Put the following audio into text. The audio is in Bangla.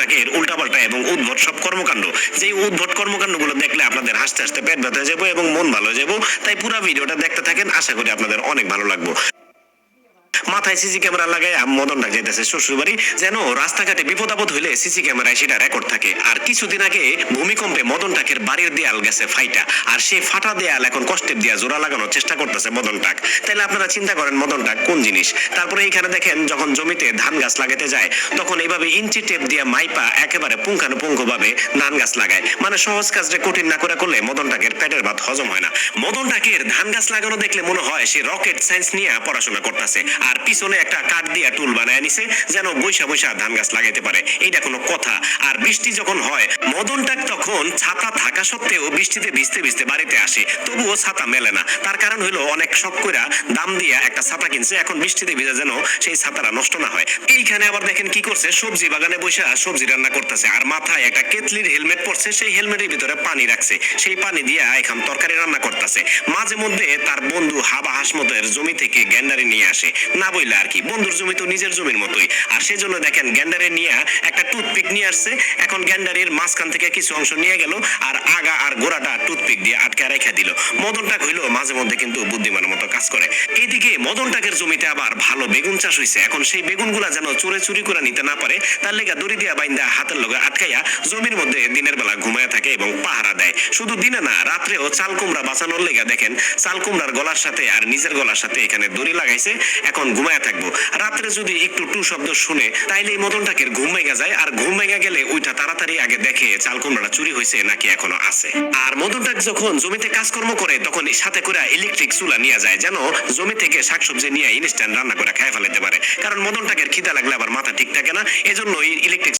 টাকের উল্টাপাল্টা এবং উদ্ভট সব কর্মকাণ্ড, যেই উদ্ভট কর্মকাণ্ডগুলো দেখলে আপনাদের হাসতে হাসতে পেট ব্যথা হয়ে যাবো এবং মন ভালো হয়ে যাবো। তাই পুরো ভিডিওটা দেখতে থাকেন, আশা করি আপনাদের অনেক ভালো লাগবে। মাথায় সিসি ক্যামেরা লাগায় মদনটা যেতেছে শ্বশুর বাড়ি, যেন রাস্তাঘাটে বিপদ আপদ হইলে সিসি ক্যামেরায় সেটা রেকর্ড থাকে। আর কিছুদিন আগে ভূমিকম্পে মদনটাকের বাড়ির দেয়াল গেছে ফাইটা, আর সেই ফাটা দেয়াল এখন কষ্টের দিয়া জোড়া লাগানোর চেষ্টা করতেছে মদনটাক। তাহলে আপনারা চিন্তা করেন মদনটাক কোন জিনিস। তারপরে এইখানে দেখেন যখন জমিতে ধান গাছ লাগাতে যায় তখন এইভাবে ইঞ্চি টেপ দিয়া মাইপা একেবারে পুঙ্খানুপুঙ্খ ভাবে ধান গাছ লাগায়। মানে সহজ কাজটা কঠিন না করে করলে মদনটাকের পেটের ভাত হজম হয় না। মদনটাকের ধান গাছ লাগানো দেখলে মনে হয় সে রকেট সায়েন্স নিয়ে পড়াশোনা করতেছে, আর পিছনে একটা কাঠ দিয়া টুল বানায় নিছে যেন বৈশা বৈশা ধান গাছ লাগাইতে পারে। এইটা কোনো কথা? আর বৃষ্টি যখন হয় মদনটাক তখন ছাতা থাকা সত্ত্বেও বৃষ্টিতে ভিজতে ভিজতে বাড়িতে আসে, তবুও ছাতা মেলে না। তার কারণ হলো অনেক শখ কইরা দাম দিয়া একটা ছাতা কিনছে, এখন বৃষ্টিতে ভিজে যেন সেই ছাতাটা নষ্ট না হয়। এইখানে আবার দেখেন কি করছে, সবজি বাগানে বসে সবজি রান্না করতেছে, আর মাথায় একটা কেতলির হেলমেট পরছে, সেই হেলমেটের ভিতরে পানি রাখছে, সেই পানি দিয়া এখন তরকারি রান্না করতেছে। মাঝে মধ্যে তার বন্ধু হাবা হাসমতের জমি থেকে গ্যান্ডারি নিয়ে আসে, না বইলে আর কি, বন্ধুর জমি তো নিজের জমির মতোই। আর সেজন্য দেখেন গ্যান্ডারি নিয়ে একটা টুথপিক নিয়ে আসছে, এখন গ্যান্ডারির মাঝখান থেকে কিছু অংশ নিয়ে গেল আর আগা আর গোড়াটা টুথপিক দিয়ে আটকে রেখে দিল। মদনটাক হইলো মাঝে মধ্যে কিন্তু বুদ্ধিমানের মতো কাজ করে। এইদিকে মদনটাকের জমিতে আবার ভালো বেগুন চাষ হয়েছে, এখন সেই বেগুনগুলা যেন চোরে চুরি করে নিতে না পারে তার লেগা দড়ি দিয়া বাইন্দা হাতের লগে আটকাইয়া জমির মধ্যে দিনের বেলা ঘুমায় থাকে এবং পাহারা দেয়। শুধু দিনে না, রাত্রেও চাল কুমড়া বাঁচানোর লেগা দেখেন চাল কুমড়ার গলার সাথে আর নিজের গলার সাথে এখানে দড়ি লাগাইছে, এখন ঘুমায় থাকবো। রাত্রে যদি একটু টু শব্দ শুনে তাইলে এই মদনটাকের ঘুম ভেঙে যায়, আর ঘুম ভেঙে গেলে ওইটা তাড়াতাড়ি আগে দেখে চাল কুমড়াটা চুরি হয়েছে নাকি এখনো আছে। আর মদনটাক যখন জমিতে কাজকর্ম করে তখন সাথে করে ইলেকট্রিক চুলা নিয়ে যায়, যেন জমি থেকে শাকসবজি নিয়ে ইনস্ট্যান্ট রান্না করে খায় ফেলাইতে পারে। কারণ মদনটাকের খিদা লাগলে আবার মাথা ঠিক থাকে না, এজন্য ইলেকট্রিক